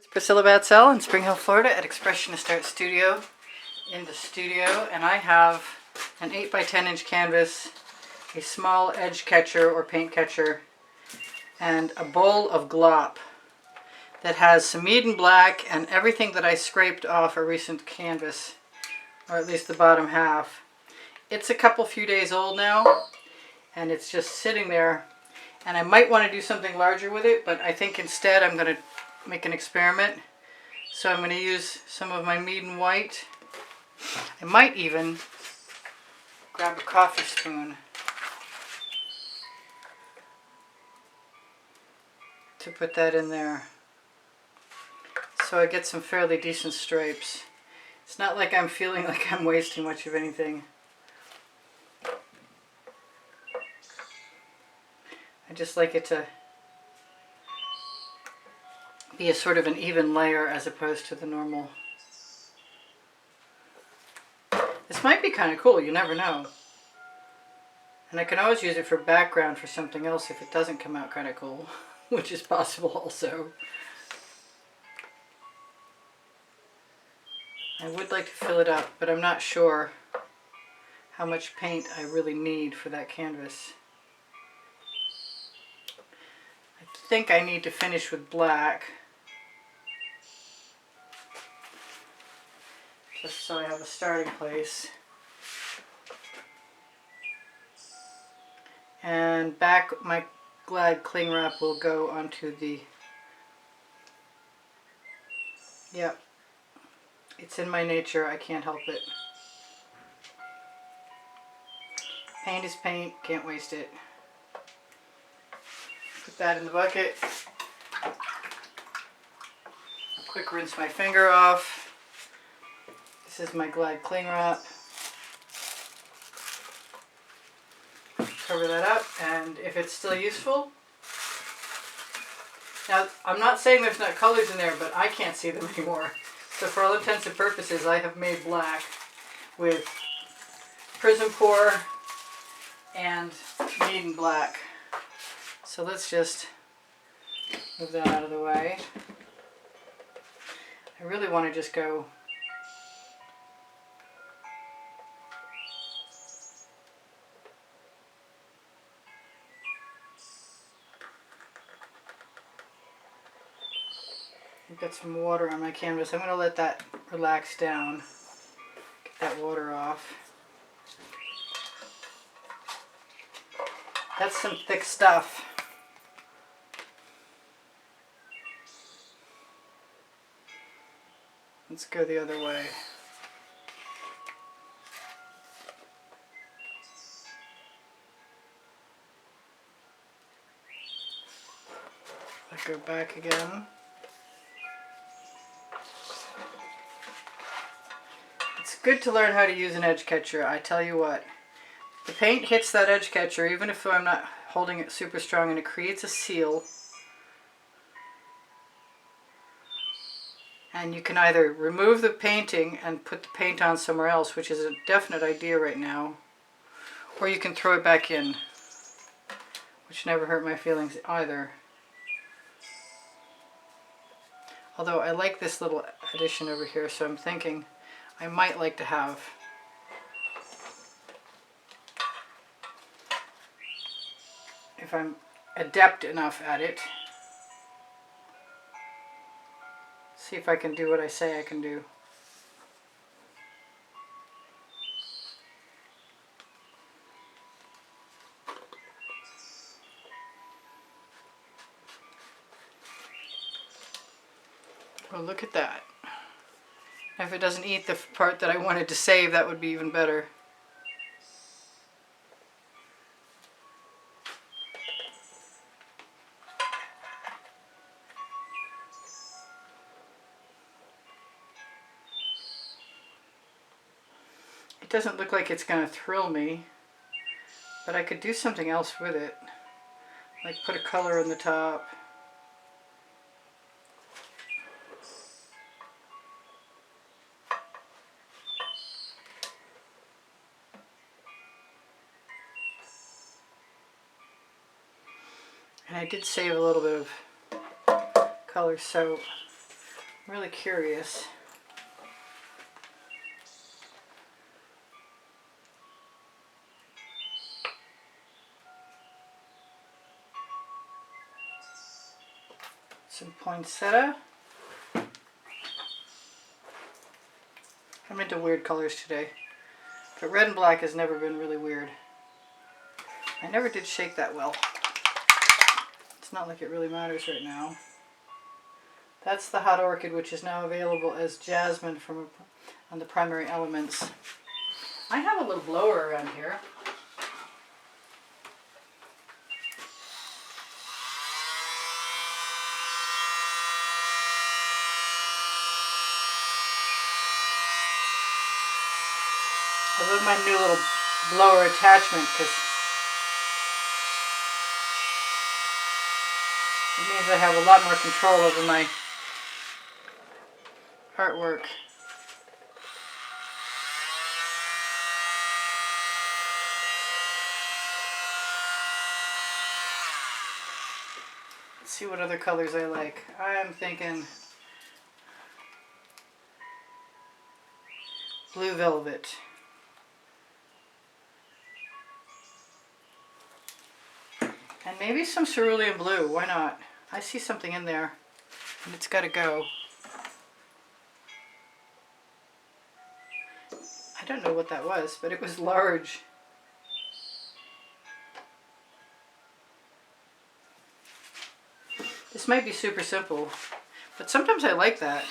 It's Priscilla Batzell in Spring Hill, Florida at Expressionist Art Studio in the studio, and I have an 8 by 10 inch canvas, a small edge catcher or paint catcher, and a bowl of glop that has some Meeden Black and everything that I scraped off a recent canvas, or at least the bottom half. It's a few days old now, and it's just sitting there, and I might want to do something larger with it, but I think instead I'm going to make an experiment. So I'm going to use some of my Meeden White. I might even grab a coffee spoon to put that in there, so I get some fairly decent stripes. It's not like I'm feeling like I'm wasting much of anything. I just like it to be a sort of an even layer as opposed to the normal. This might be kind of cool, you never know. And I can always use it for background for something else if it doesn't come out kind of cool, which is possible also. I would like to fill it up, but I'm not sure how much paint I really need for that canvas. I think I need to finish with black, just so I have a starting place. And back, my Glad cling wrap will go onto the, yep, it's in my nature, I can't help it. Paint is paint, can't waste it. Put that in the bucket. Quick rinse my finger off. This is my Glad cling wrap. Cover that up, and if it's still useful. Now, I'm not saying there's not colors in there, but I can't see them anymore. So for all intents and purposes, I have made black with Prism Pour and Meeden Black. So let's just move that out of the way. I really want to just go I've got some water on my canvas. I'm going to let that relax down. Get that water off. That's some thick stuff. Let's go the other way. I'll go back again. It's good to learn how to use an edge catcher, I tell you what. The paint hits that edge catcher even if I'm not holding it super strong, and it creates a seal. And you can either remove the painting and put the paint on somewhere else, which is a definite idea right now, or you can throw it back in, which never hurt my feelings either. Although I like this little addition over here, so I'm thinking I might like to have if I'm adept enough at it. See if I can do what I say I can do. Well, look at that. If it doesn't eat the part that I wanted to save, that would be even better. It doesn't look like it's going to thrill me, but I could do something else with it, like put a color on the top. And I did save a little bit of color, so I'm really curious. Some poinsettia. I'm into weird colors today. But red and black has never been really weird. I never did shake that well. It's not like it really matters right now. That's the Hot Orchid, which is now available as Jasmine from on the Primary Elements. I have a little blower around here. I love my new little blower attachment because it means I have a lot more control over my artwork. Let's see what other colors I like. I'm thinking blue velvet. And maybe some cerulean blue, why not? I see something in there, and it's got to go. I don't know what that was, but it was large. This might be super simple, but sometimes I like that.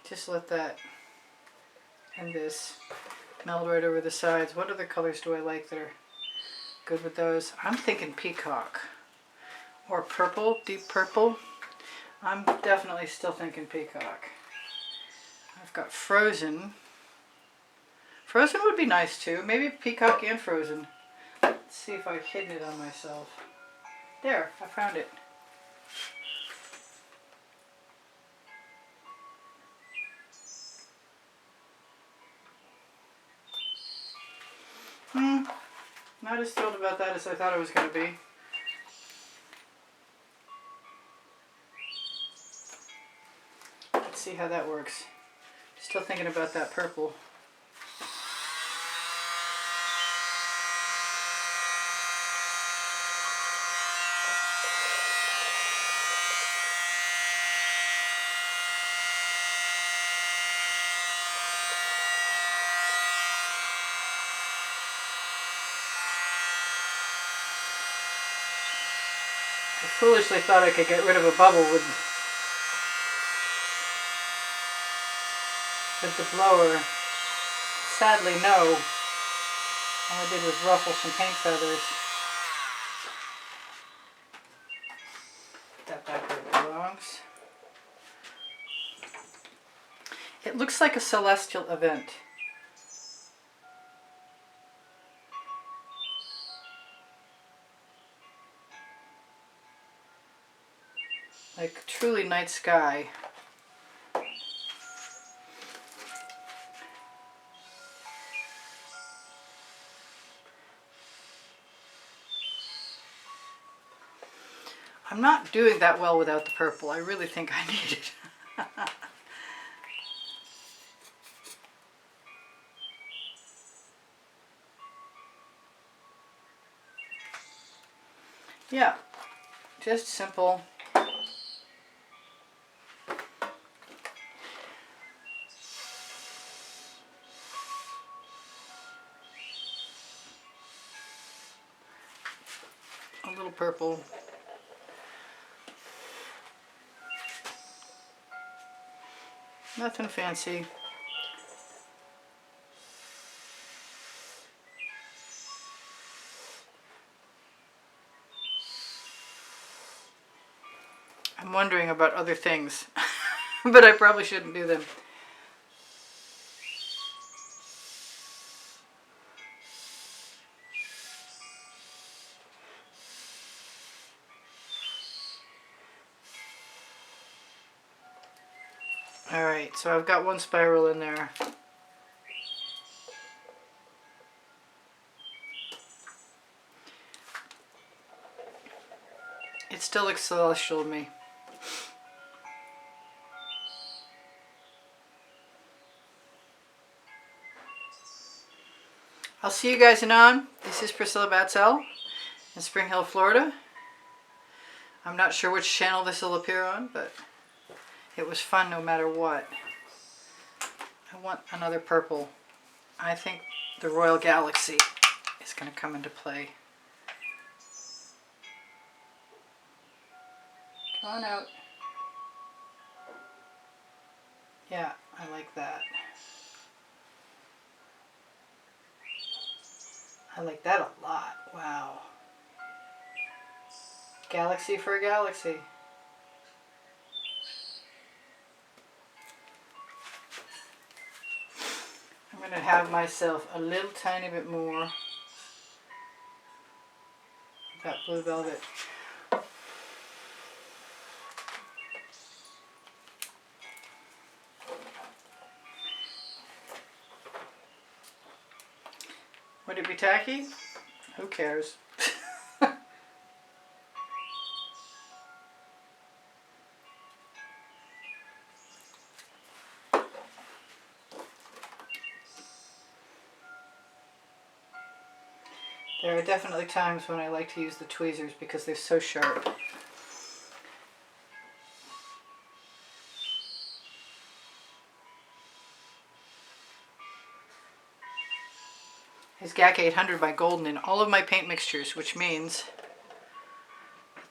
Just let that and this meld right over the sides. What other colors do I like that are good with those? I'm thinking peacock or purple, deep purple. I'm definitely still thinking peacock. I've got frozen. Frozen would be nice too. Maybe peacock and frozen. Let's see if I've hidden it on myself. There, I found it. Not as thrilled about that as I thought it was going to be. Let's see how that works. Still thinking about that purple. I foolishly thought I could get rid of a bubble with the blower. Sadly, no. All I did was ruffle some paint feathers. Put that back where it belongs. It looks like a celestial event. Like truly night sky. I'm not doing that well without the purple. I really think I need it. Yeah, just simple. A little purple. Nothing fancy. I'm wondering about other things, but I probably shouldn't do them. Alright, so I've got one spiral in there. It still looks celestial to me. I'll see you guys anon. This is Priscilla Batzell in Spring Hill, Florida. I'm not sure which channel this will appear on, but it was fun no matter what. I want another purple. I think the Royal Galaxy is going to come into play. Come on out. Yeah, I like that. I like that a lot. Wow. Galaxy for a galaxy. I'm going to have myself a little tiny bit more of that blue velvet. Would it be tacky? Who cares? There are definitely times when I like to use the tweezers because they're so sharp. Is GAC 800 by Golden in all of my paint mixtures, which means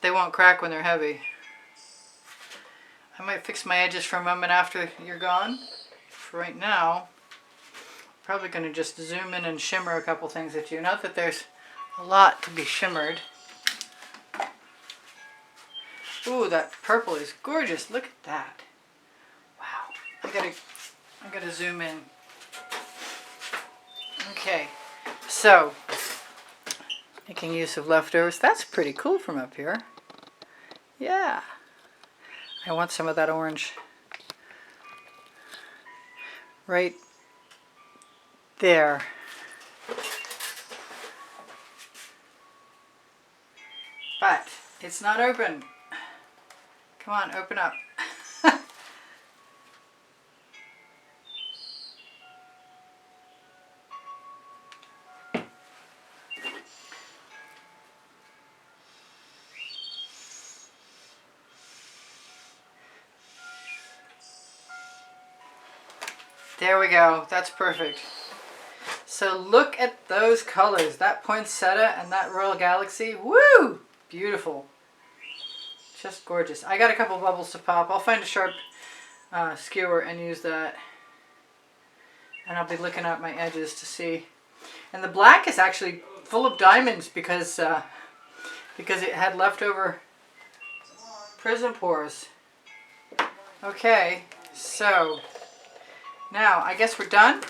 they won't crack when they're heavy. I might fix my edges for a moment after you're gone. For right now, I'm probably going to just zoom in and shimmer a couple things at you. Not that there's a lot to be shimmered. Ooh, that purple is gorgeous. Look at that. Wow. I gotta zoom in. Okay. So, making use of leftovers. That's pretty cool from up here. Yeah. I want some of that orange right there. But it's not open. Come on, open up. There we go. That's perfect. So look at those colors. That poinsettia and that Royal Galaxy. Woo! Beautiful. Just gorgeous. I got a couple bubbles to pop. I'll find a sharp skewer and use that. And I'll be looking at my edges to see. And the black is actually full of diamonds because it had leftover prism pores. Okay, so now I guess we're done.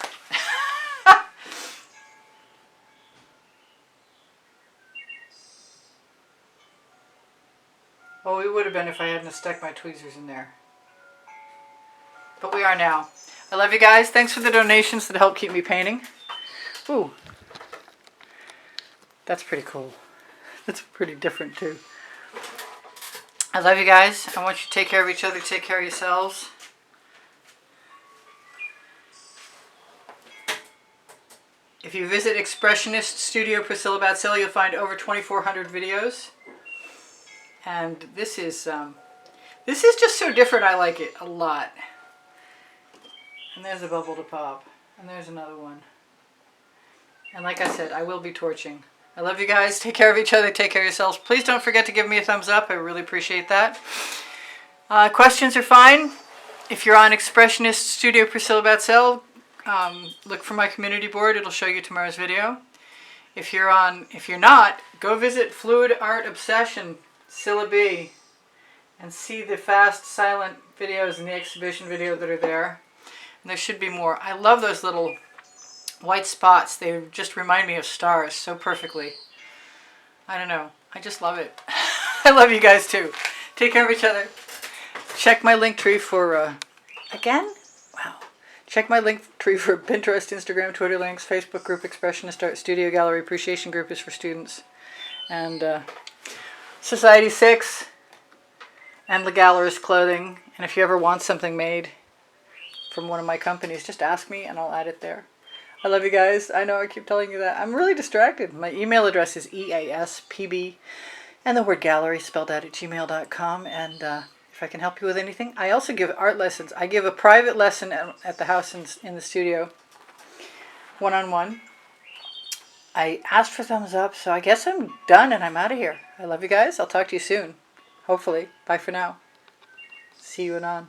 Well, we would have been if I hadn't stuck my tweezers in there. But we are now. I love you guys. Thanks for the donations that help keep me painting. Ooh. That's pretty cool. That's pretty different too. I love you guys. I want you to take care of each other. Take care of yourselves. If you visit Expressionist Studio Priscilla Batzell, you'll find over 2,400 videos. And this is just so different. I like it a lot. And there's a bubble to pop. And there's another one. And like I said, I will be torching. I love you guys. Take care of each other. Take care of yourselves. Please don't forget to give me a thumbs up. I really appreciate that. Questions are fine. If you're on Expressionist Studio Priscilla Batzell, look for my community board. It'll show you tomorrow's video. If you're not, go visit Fluidartobsession, Priscilla B, and see the fast, silent videos in the exhibition video that are there. And there should be more. I love those little white spots. They just remind me of stars so perfectly. I don't know. I just love it. I love you guys too. Take care of each other. Check my link tree for Again? Wow. Check my link tree for Pinterest, Instagram, Twitter links, Facebook group, Expressionist Art Studio Gallery Appreciation Group is for students. And Society 6 and the Gallerist Clothing. And if you ever want something made from one of my companies, just ask me and I'll add it there. I love you guys. I know I keep telling you that. I'm really distracted. My email address is easpb and the word gallery spelled out at gmail.com. And if I can help you with anything, I also give art lessons. I give a private lesson at the house in the studio, one-on-one. I asked for thumbs up, so I guess I'm done and I'm out of here. I love you guys. I'll talk to you soon. Hopefully. Bye for now. See you anon.